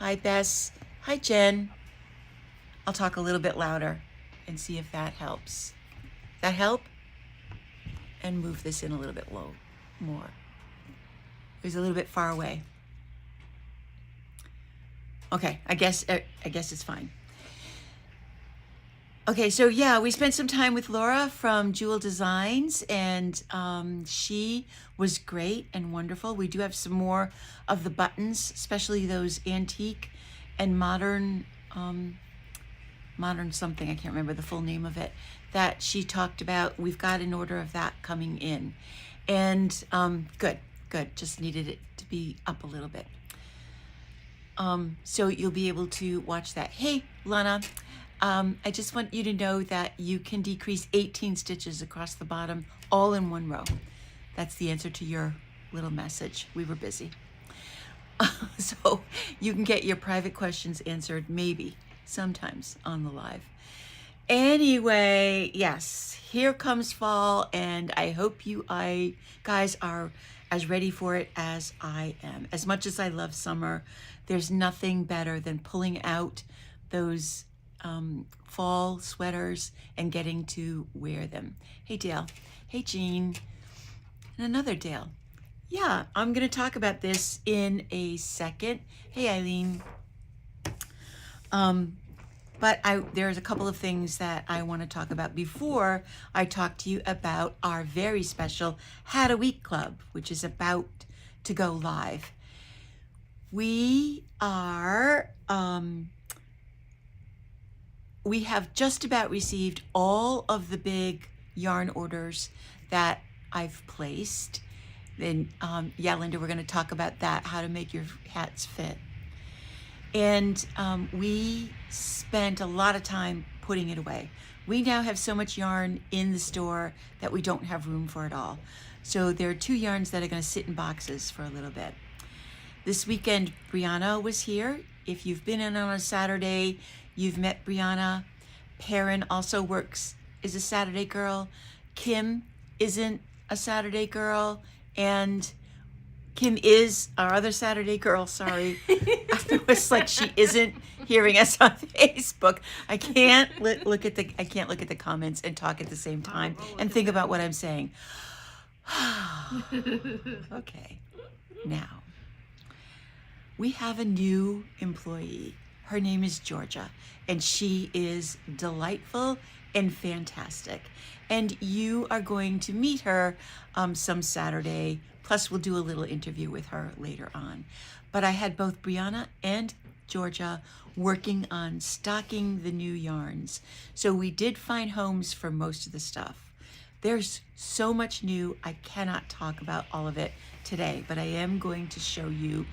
Hi, Bess. Hi, Jen. I'll talk a little bit louder and see if that helps. That help? And move this in a little bit more. It was a little bit far away. Okay, I guess it's fine. Okay, so yeah, we spent some time with Laura from Jewel Designs, and she was great and wonderful. We do have some more of the buttons, especially those antique and modern something, I can't remember the full name of it, that she talked about. We've got an order of that coming in. And good, just needed it to be up a little bit. So you'll be able to watch that. Hey, Lana, I just want you to know that you can decrease 18 stitches across the bottom, all in one row. That's the answer to your little message. We were busy. So you can get your private questions answered maybe sometimes on the live. Anyway, yes, here comes fall, and I hope you guys are as ready for it as I am. As much as I love summer, there's nothing better than pulling out those fall sweaters and getting to wear them. Hey, Dale. Hey, Jean. And another Dale. Yeah, I'm going to talk about this in a second. Hey, Eileen. But there's a couple of things that I want to talk about before I talk to you about our very special Hataweek Club, which is about to go live. We have just about received all of the big yarn orders that I've placed. Then, yeah, Linda, we're going to talk about that, how to make your hats fit. And we spent a lot of time putting it away. We now have so much yarn in the store that we don't have room for it all. So there are 2 yarns that are going to sit in boxes for a little bit. This weekend, Brianna was here. If you've been in on a Saturday, you've met Brianna. Perrin also is a Saturday girl. Kim isn't a Saturday girl. And Kim is our other Saturday girl, sorry. It was like she isn't hearing us on Facebook. I can't look at the comments and talk at the same time and think about what I'm saying. Okay. Now, we have a new employee. Her name is Georgia, and she is delightful and fantastic. And you are going to meet her some Saturday. Plus, we'll do a little interview with her later on. But I had both Brianna and Georgia working on stocking the new yarns. So we did find homes for most of the stuff. There's so much new, I cannot talk about all of it today, but I am going to show you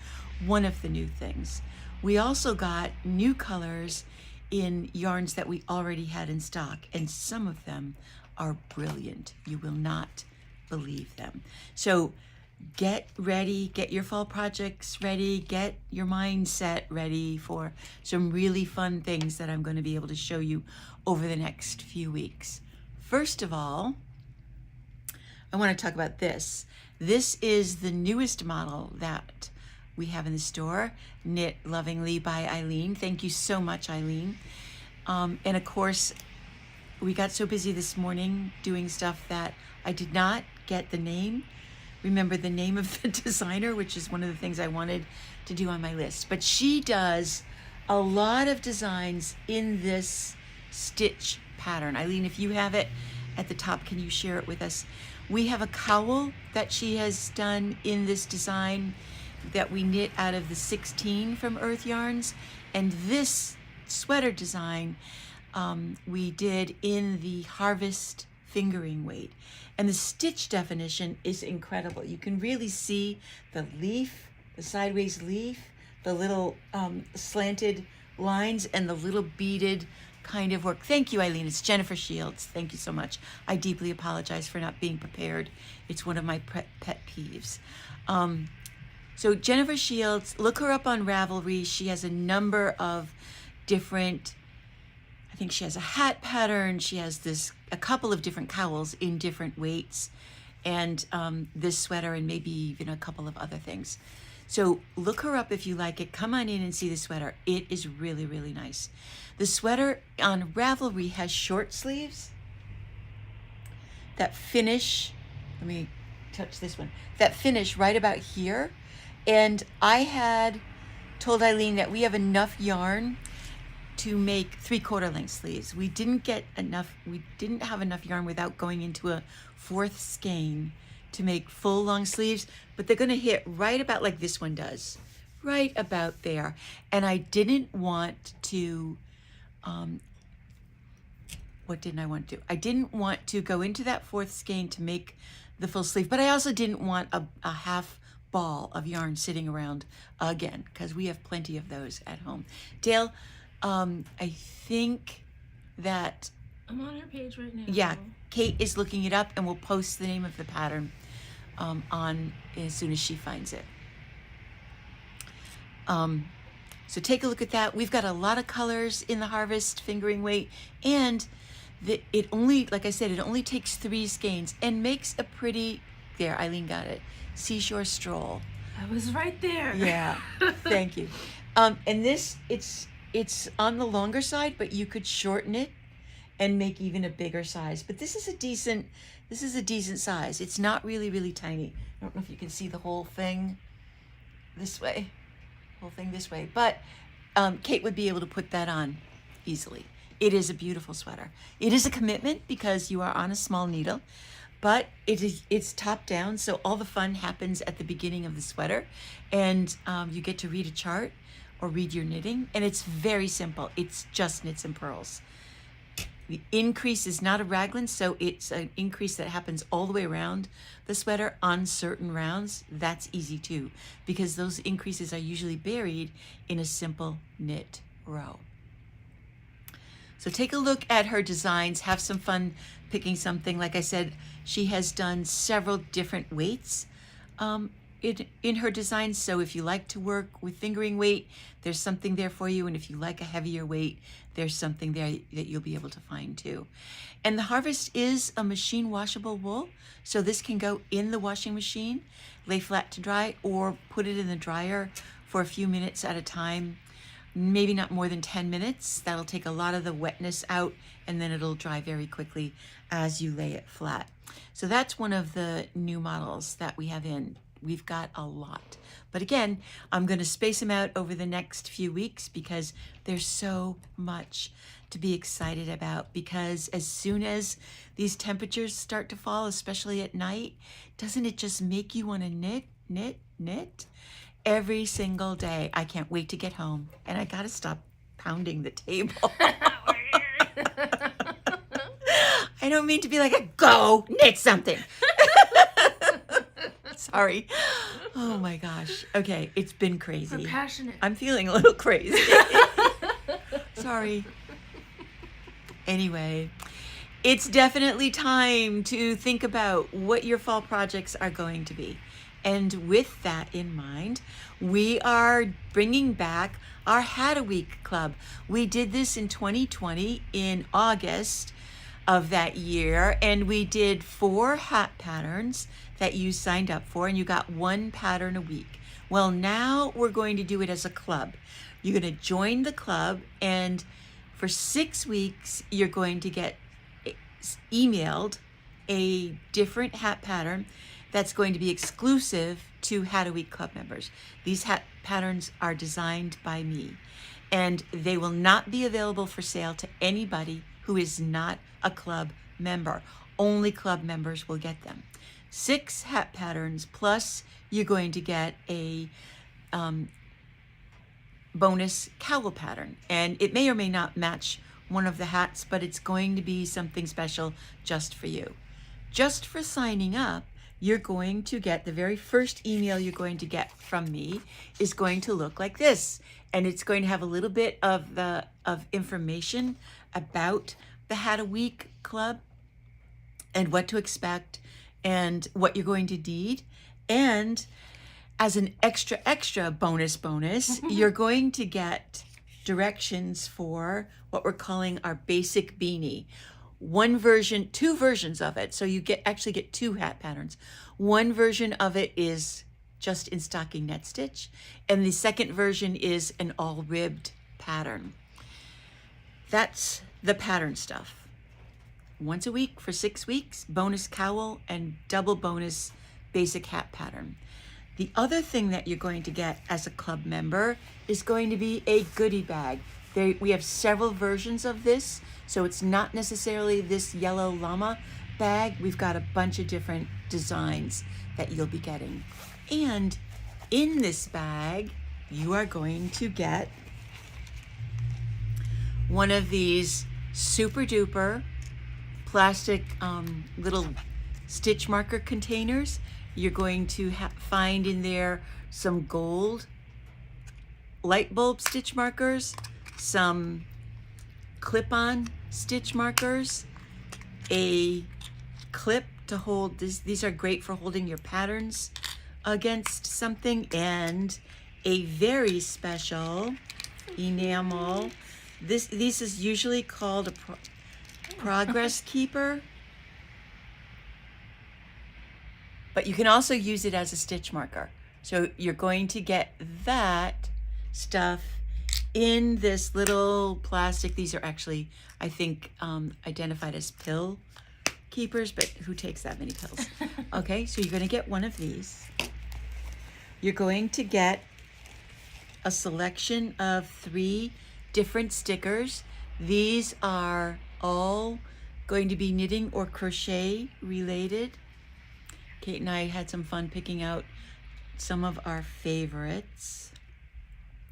one of the new things. We also got new colors in yarns that we already had in stock, and some of them are brilliant. You will not believe them. So get ready, get your fall projects ready, get your mindset ready for some really fun things that I'm going to be able to show you over the next few weeks. First of all, I want to talk about this. This is the newest model that we have in the store, Knit Lovingly by Eileen. Thank you so much, Eileen. And of course, we got so busy this morning doing stuff that I did not get the name. Remember the name of the designer, which is one of the things I wanted to do on my list. But she does a lot of designs in this stitch pattern. Eileen, if you have it at the top, can you share it with us? We have a cowl that she has done in this design that we knit out of the 16 from Earth Yarns. And this sweater design we did in the Harvest fingering weight. And the stitch definition is incredible. You can really see the leaf, the sideways leaf, the little slanted lines, and the little beaded kind of work. Thank you, Eileen. It's Jennifer Shields. Thank you so much. I deeply apologize for not being prepared. It's one of my pet peeves. So Jennifer Shields, look her up on Ravelry. She has a number of different, I think she has a hat pattern. She has a couple of different cowls in different weights, and this sweater, and maybe even a couple of other things. So look her up if you like it. Come on in and see the sweater. It is really, really nice. The sweater on Ravelry has short sleeves that finish, let me touch this one, that finish right about here. And I had told Eileen that we have enough yarn to make 3/4 length sleeves. We didn't have enough yarn without going into a 4th skein to make full long sleeves, but they're gonna hit right about like this one does, right about there. And I didn't want to, what didn't I want to do? I didn't want to go into that 4th skein to make the full sleeve, but I also didn't want a half ball of yarn sitting around again, because we have plenty of those at home. Dale, I think that I'm on her page right now. Yeah, Kate is looking it up, and we'll post the name of the pattern on as soon as she finds it. So take a look at that. We've got a lot of colors in the Harvest fingering weight, and it only, like I said, it only takes 3 skeins and makes a pretty, there, Eileen got it, seashore stroll. I was right there. Yeah, thank you. And this, it's on the longer side, but you could shorten it and make even a bigger size. But this is a decent size. It's not really, really tiny. I don't know if you can see the whole thing this way, but Kate would be able to put that on easily. It is a beautiful sweater. It is a commitment because you are on a small needle, but it's top down, so all the fun happens at the beginning of the sweater, and you get to read a chart or read your knitting, and it's very simple. It's just knits and purls. The increase is not a raglan, so it's an increase that happens all the way around the sweater on certain rounds. That's easy too, because those increases are usually buried in a simple knit row. So take a look at her designs, have some fun picking something. Like I said, she has done several different weights in her designs. So if you like to work with fingering weight, there's something there for you. And if you like a heavier weight, there's something there that you'll be able to find too. And the Harvest is a machine washable wool. So this can go in the washing machine, lay flat to dry, or put it in the dryer for a few minutes at a time. Maybe not more than 10 minutes. That'll take a lot of the wetness out, and then it'll dry very quickly as you lay it flat. So that's one of the new models that we have in. We've got a lot. But again, I'm going to space them out over the next few weeks because there's so much to be excited about. Because as soon as these temperatures start to fall, especially at night, doesn't it just make you want to knit, knit, knit? Every single day. I can't wait to get home, and I gotta stop pounding the table. I don't mean to be like, go knit something. Sorry. Oh my gosh. Okay, it's been crazy. We're passionate. I'm feeling a little crazy. Sorry. Anyway, it's definitely time to think about what your fall projects are going to be. And with that in mind, we are bringing back our Hataweek Club. We did this in 2020 in August of that year, and we did 4 hat patterns that you signed up for, and you got 1 pattern a week. Well, now we're going to do it as a club. You're going to join the club, and for 6 weeks, you're going to get emailed a different hat pattern that's going to be exclusive to Hataweek Club members. These hat patterns are designed by me, and they will not be available for sale to anybody who is not a club member. Only club members will get them. 6 hat patterns, plus you're going to get a bonus cowl pattern, and it may or may not match one of the hats, but it's going to be something special just for you. Just for signing up, you're going to get, the very first email you're going to get from me is going to look like this. And it's going to have a little bit of information about the Hataweek Club and what to expect and what you're going to need. And as an extra bonus, you're going to get directions for what we're calling our basic beanie. 2 versions of it. So you actually get 2 hat patterns. One version of it is just in stocking net stitch. And the second version is an all ribbed pattern. That's the pattern stuff. Once a week for 6 weeks, bonus cowl and double bonus basic hat pattern. The other thing that you're going to get as a club member is going to be a goodie bag. We have several versions of this, so it's not necessarily this yellow llama bag. We've got a bunch of different designs that you'll be getting. And in this bag, you are going to get one of these super duper plastic little stitch marker containers. You're going to find in there some gold light bulb stitch markers, some clip-on stitch markers, a clip to hold this. These are great for holding your patterns against something, and a very special enamel. This is usually called a progress keeper, but you can also use it as a stitch marker. So you're going to get that stuff in this little plastic. These are actually, I think, identified as pill keepers, but who takes that many pills? Okay, so you're going to get one of these. You're going to get a selection of 3 different stickers. These are all going to be knitting or crochet related. Kate and I had some fun picking out some of our favorites.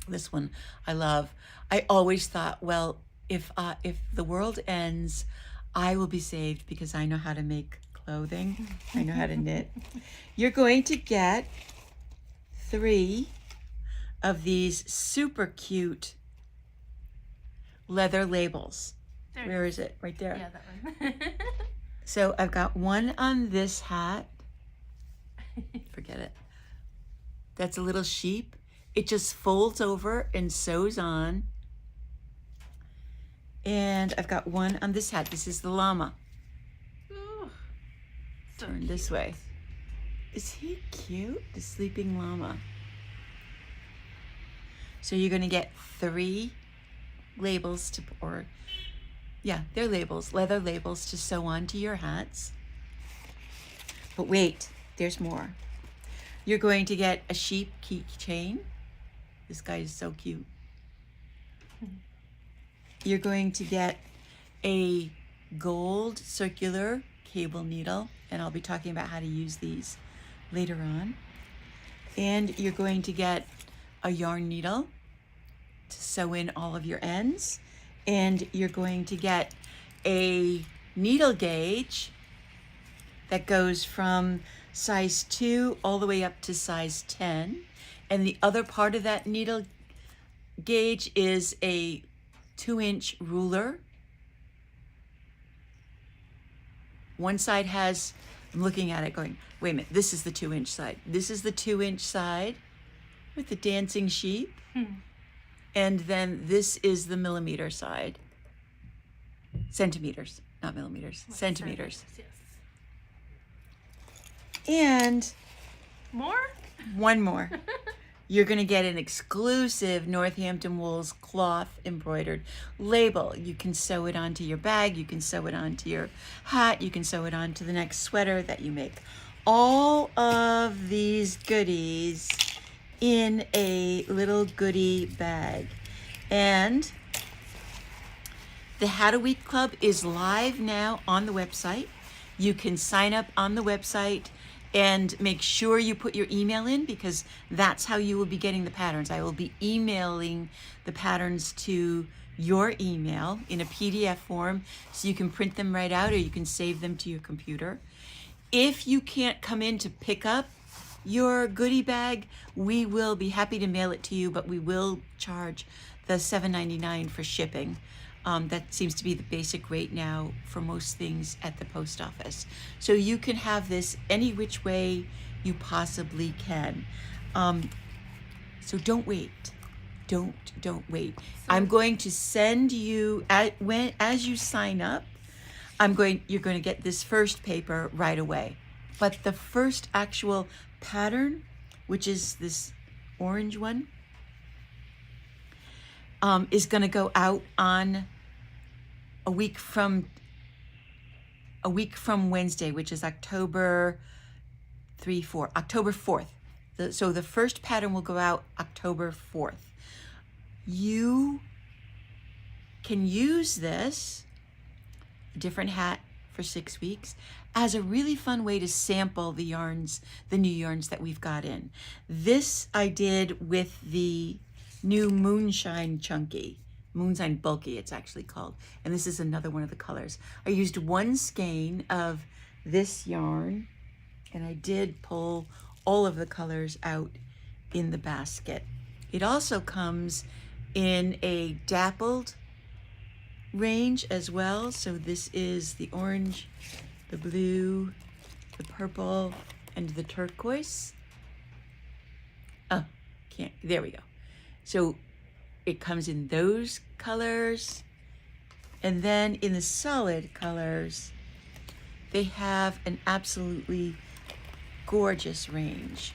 This one I love. I always thought, well, if the world ends, I will be saved because I know how to make clothing. I know how to knit. You're going to get 3 of these super cute leather labels. Where is it? Right there. Yeah, that one. So I've got one on this hat. Forget it. That's a little sheep. It just folds over and sews on. And I've got one on this hat. This is the llama. Ooh, so Turn cute. this way. Is he cute? The sleeping llama. So you're going to get 3 labels to, or yeah, they're labels, leather labels to sew onto your hats. But wait, there's more. You're going to get a sheep keychain. This guy is so cute. You're going to get a gold circular cable needle, and I'll be talking about how to use these later on. And you're going to get a yarn needle to sew in all of your ends. And you're going to get a needle gauge that goes from size 2 all the way up to size 10. And the other part of that needle gauge is a 2-inch ruler. One side has, I'm looking at it going, wait a minute, this is the 2-inch side. This is the 2-inch side with the dancing sheep. And then this is the millimeter side. Centimeters, not millimeters, centimeters. Yes. And More? one more. You're going to get an exclusive Northampton Wools cloth embroidered label. You can sew it onto your bag. You can sew it onto your hat. You can sew it onto the next sweater that you make. All of these goodies in a little goodie bag. And the Hataweek Club is live now on the website. You can sign up on the website and make sure you put your email in, because that's how you will be getting the patterns. I will be emailing the patterns to your email in a PDF form, so you can print them right out, or you can save them to your computer. If you can't come in to pick up your goodie bag, we will be happy to mail it to you, but we will charge the $7.99 for shipping. That seems to be the basic rate now for most things at the post office. So you can have this any which way you possibly can. So don't wait. Don't wait. I'm going to send you as you sign up. You're going to get this first paper right away. But the first actual pattern which is this orange one, is going to go out on a week from Wednesday, which is October 4th. So the first pattern will go out October 4th. You can use this different hat for 6 weeks as a really fun way to sample the yarns, the new yarns that we've got in. This I did with the new Moonshine Bulky, it's actually called. And this is another one of the colors. I used one skein of this yarn, and I did pull all of the colors out in the basket. It also comes in a dappled range as well. So this is the orange, the blue, the purple, and the turquoise. There we go. So it comes in those colors. And then in the solid colors, they have an absolutely gorgeous range.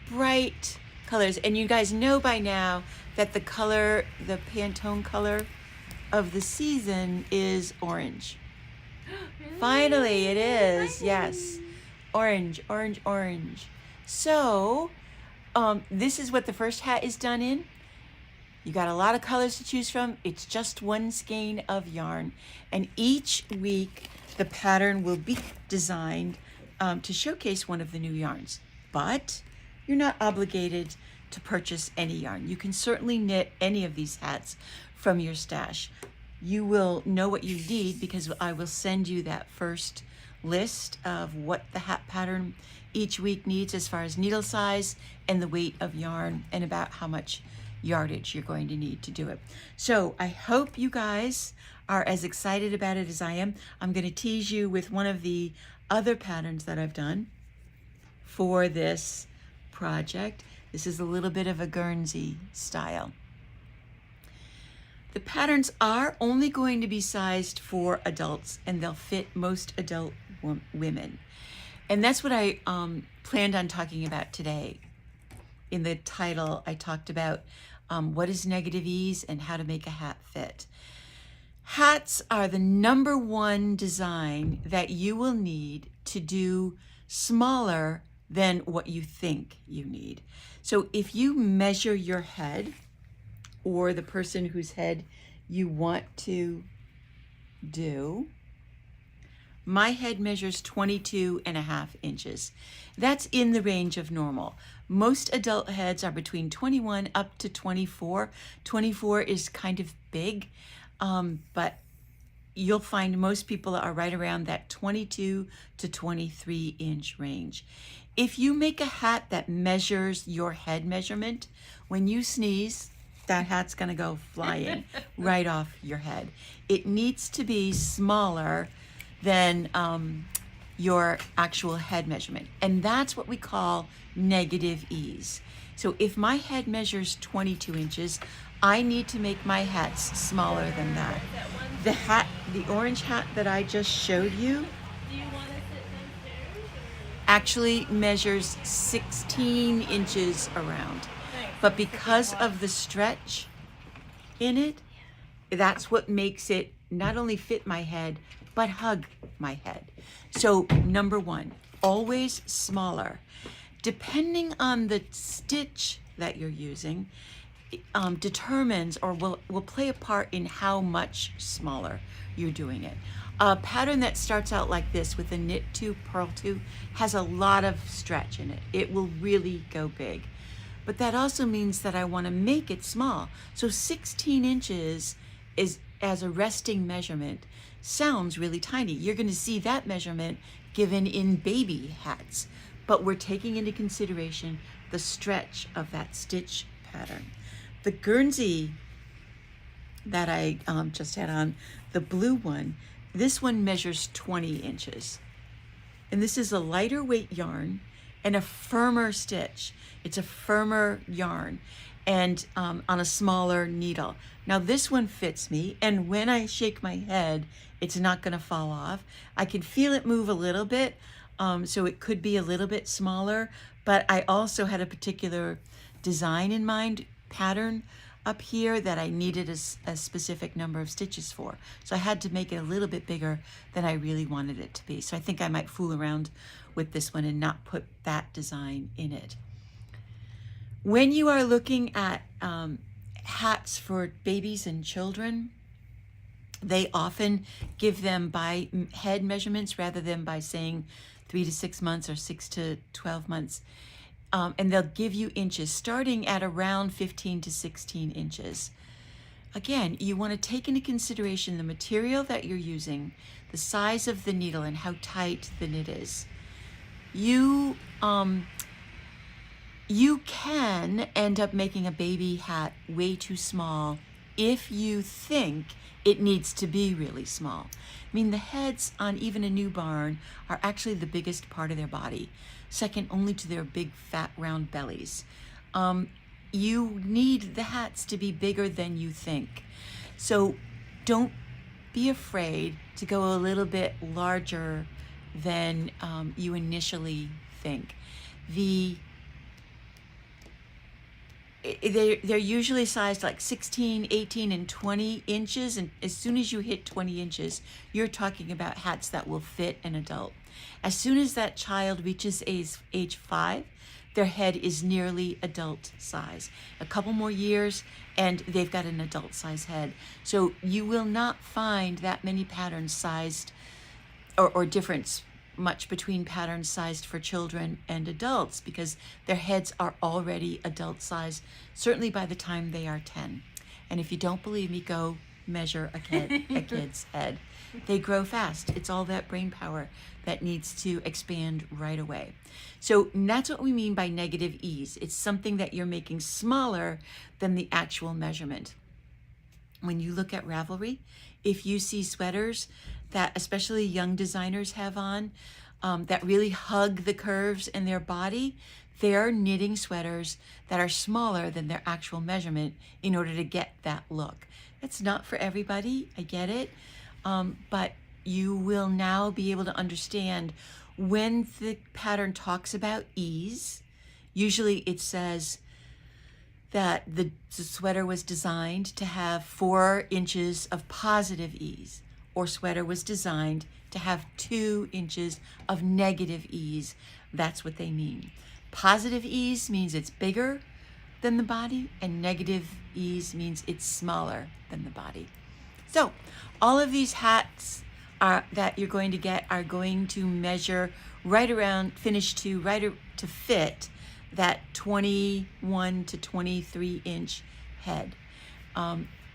Bright colors. And you guys know by now that the Pantone color of the season is orange. Really? Finally, it is. Finally. Yes. Orange, orange, orange. So, this is what the first hat is done in. You got a lot of colors to choose from. It's just one skein of yarn. And each week, the pattern will be designed to showcase one of the new yarns. But you're not obligated to purchase any yarn. You can certainly knit any of these hats from your stash. You will know what you need because I will send you that first list of what the hat pattern each week needs as far as needle size and the weight of yarn and about how much yardage you're going to need to do it. So I hope you guys are as excited about it as I am. I'm going to tease you with one of the other patterns that I've done for this project. This is a little bit of a Guernsey style. The patterns are only going to be sized for adults, and they'll fit most adult women. And that's what I planned on talking about today. In the title, I talked about what is negative ease and how to make a hat fit. Hats are the #1 design that you will need to do smaller than what you think you need. So if you measure your head, or the person whose head you want to do, my head measures 22.5 inches. That's in the range of normal. Most adult heads are between 21 up to 24. 24 is kind of big, but you'll find most people are right around that 22 to 23 inch range. If you make a hat that measures your head measurement, when you sneeze, that hat's gonna go flying right off your head. It needs to be smaller than your actual head measurement. And that's what we call negative ease. So if my head measures 22 inches, I need to make my hats smaller than that. The orange hat that I just showed you, Do you want to sit downstairs? actually measures 16 inches around. But because of the stretch in it, that's what makes it not only fit my head, but hug my head. So #1, always smaller. Depending on the stitch that you're using, determines or will play a part in how much smaller you're doing it. A pattern that starts out like this with a knit 2, purl 2 has a lot of stretch in it. It will really go big. But that also means that I want to make it small. So 16 inches is, as a resting measurement, sounds really tiny. You're going to see that measurement given in baby hats. But we're taking into consideration the stretch of that stitch pattern. The Guernsey that I just had on, the blue one, this one measures 20 inches. And this is a lighter weight yarn and a firmer stitch. It's a firmer yarn and on a smaller needle. Now this one fits me, and when I shake my head, it's not gonna fall off. I can feel it move a little bit, so it could be a little bit smaller, but I also had a particular design in mind, pattern up here that I needed a specific number of stitches for. So I had to make it a little bit bigger than I really wanted it to be. So I think I might fool around with this one and not put that design in it. When you are looking at hats for babies and children, they often give them by head measurements rather than by saying 3 to 6 months or 6 to 12 months. And they'll give you inches starting at around 15 to 16 inches. Again, you want to take into consideration the material that you're using, the size of the needle, and how tight the knit is. You can end up making a baby hat way too small if you think it needs to be really small. I mean, the heads on even a newborn are actually the biggest part of their body, second only to their big fat round bellies. You need the hats to be bigger than you think. So don't be afraid to go a little bit larger than you initially think. They're usually sized like 16, 18, and 20 inches. And as soon as you hit 20 inches, you're talking about hats that will fit an adult. As soon as that child reaches age 5, their head is nearly adult size. A couple more years and they've got an adult size head. So you will not find that many patterns sized or difference much between patterns sized for children and adults because their heads are already adult size, certainly by the time they are 10. And if you don't believe me, go measure a kid's head. They grow fast. It's all that brain power that needs to expand right away. So that's what we mean by negative ease. It's something that you're making smaller than the actual measurement. When you look at Ravelry, if you see sweaters that especially young designers have on that really hug the curves in their body, they're knitting sweaters that are smaller than their actual measurement in order to get that look. It's not for everybody, I get it, but you will now be able to understand when the pattern talks about ease. Usually it says that the sweater was designed to have 4 inches of positive ease, or sweater was designed to have 2 inches of negative ease. That's what they mean. Positive ease means it's bigger than the body, and negative ease means it's smaller than the body. So all of these hats that you're going to get are going to measure right around, finish to fit that 21 to 23 inch head.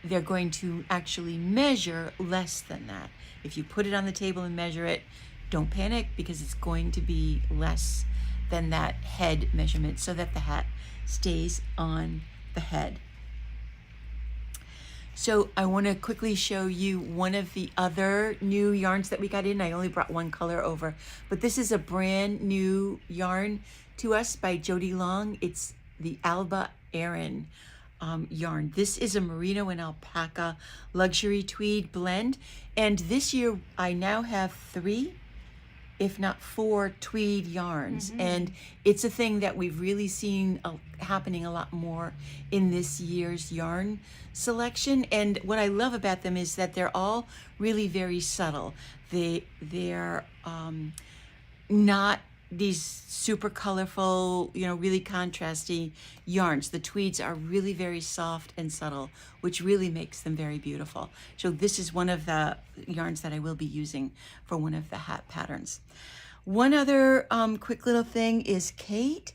They're going to actually measure less than that. If you put it on the table and measure it, don't panic because it's going to be less than that head measurement so that the hat stays on the head. So I want to quickly show you one of the other new yarns that we got in. I only brought one color over, but this is a brand new yarn to us by Jody Long. It's the Alba Aran yarn. This is a merino and alpaca luxury tweed blend. And this year I now have 3, if not 4 tweed yarns. Mm-hmm. And it's a thing that we've really seen happening a lot more in this year's yarn selection. And what I love about them is that they're all really very subtle. They're not these super colorful, really contrasty yarns. The tweeds are really very soft and subtle, which really makes them very beautiful. So this is one of the yarns that I will be using for one of the hat patterns. One other quick little thing is Kate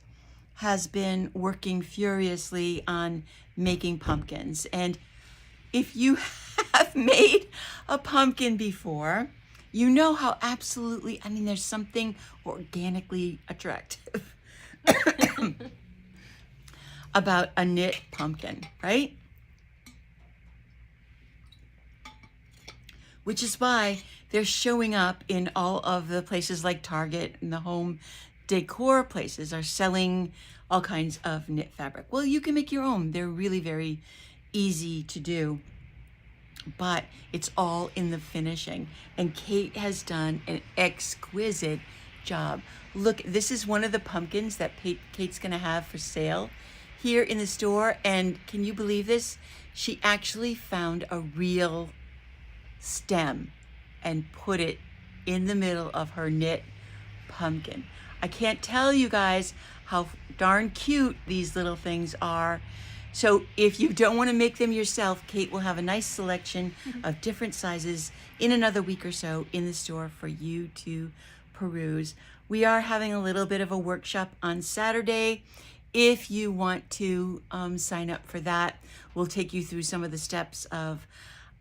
has been working furiously on making pumpkins. And if you have made a pumpkin before, you know how absolutely, there's something organically attractive about a knit pumpkin, right? Which is why they're showing up in all of the places like Target, and the home decor places are selling all kinds of knit fabric. Well, you can make your own. They're really very easy to do, but it's all in the finishing. And Kate has done an exquisite job. Look, this is one of the pumpkins that Kate's gonna have for sale here in the store. And can you believe this? She actually found a real stem and put it in the middle of her knit pumpkin. I can't tell you guys how darn cute these little things are. So if you don't want to make them yourself, Kate will have a nice selection of different sizes in another week or so in the store for you to peruse. We are having a little bit of a workshop on Saturday. If you want to sign up for that, we'll take you through some of the steps of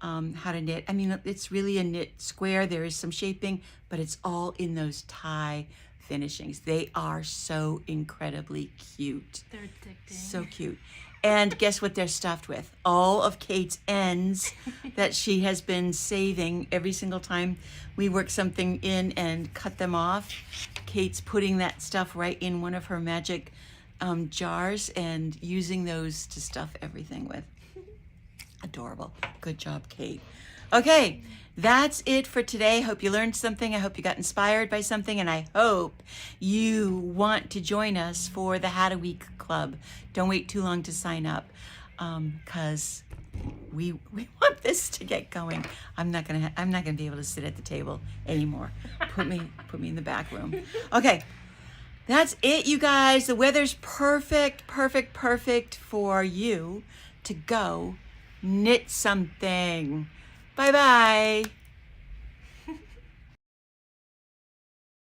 how to knit. I mean, it's really a knit square. There is some shaping, but it's all in those tie finishings. They are so incredibly cute. They're addicting. So cute. And guess what they're stuffed with? All of Kate's ends that she has been saving every single time we work something in and cut them off. Kate's putting that stuff right in one of her magic jars and using those to stuff everything with. Adorable. Good job, Kate. Okay, that's it for today. Hope you learned something. I hope you got inspired by something, and I hope you want to join us for the Hataweek Club. Don't wait too long to sign up, because we want this to get going. I'm not gonna be able to sit at the table anymore. Put me in the back room. Okay. That's it, you guys. The weather's perfect for you to go knit something. Bye-bye.